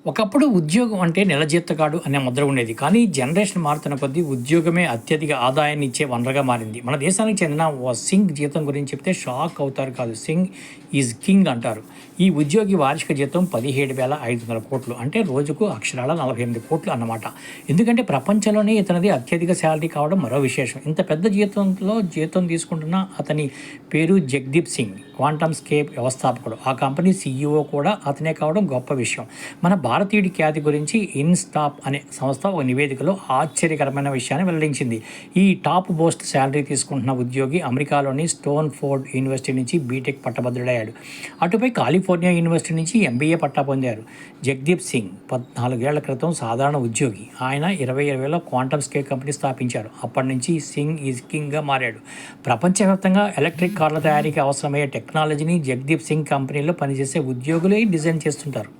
ఒకప్పుడు ఉద్యోగం అంటే నెల జీతగాడు అనే ముద్ర ఉండేది. కానీ జనరేషన్ మారుతున్న కొద్దీ ఉద్యోగమే అత్యధిక ఆదాయాన్ని ఇచ్చే వనరుగా మారింది. మన దేశానికి చెందిన ఓ సింగ్ జీతం గురించి చెప్తే షాక్ అవుతారు కాదు. సింగ్ ఈజ్ కింగ్ అంటారు. ఈ ఉద్యోగి వార్షిక జీతం 17,500 కోట్లు, అంటే రోజుకు అక్షరాల 48 కోట్లు అన్నమాట. ఎందుకంటే ప్రపంచంలోనే ఇతనిది అత్యధిక శాలరీ కావడం మరో విశేషం. ఇంత పెద్ద జీతం తీసుకుంటున్న అతని పేరు జగ్దీప్ సింగ్. క్వాంటమ్ స్కేప్ వ్యవస్థాపకుడు. ఆ కంపెనీ CEO కూడా అతనే కావడం గొప్ప విషయం. మన భారతీయుడి ఖ్యాతి గురించి ఇన్స్టాప్ అనే సంస్థ ఒక నివేదికలో ఆశ్చర్యకరమైన విషయాన్ని వెల్లడించింది. ఈ టాప్ పోస్ట్ శాలరీ తీసుకుంటున్న ఉద్యోగి అమెరికాలోని స్టోన్ ఫోర్డ్ యూనివర్సిటీ నుంచి బీటెక్ పట్టభద్రుడయ్యాడు. అటుపై కాలిఫోర్నియా యూనివర్సిటీ నుంచి MBA పట్టా పొందారు. జగ్దీప్ సింగ్ 14 ఏళ్ల క్రితం సాధారణ ఉద్యోగి. ఆయన 2020లో క్వాంటమ్ స్కేప్ కంపెనీ స్థాపించారు. అప్పటి నుంచి సింగ్ ఈజ్ కింగ్గా మారాడు. ప్రపంచవ్యాప్తంగా ఎలక్ట్రిక్ కార్ల తయారీకి అవసరమయ్యే టెక్నాలజీని జగ్దీప్ సింగ్ కంపెనీలో పనిచేసే ఉద్యోగులే డిజైన్ చేస్తుంటారు.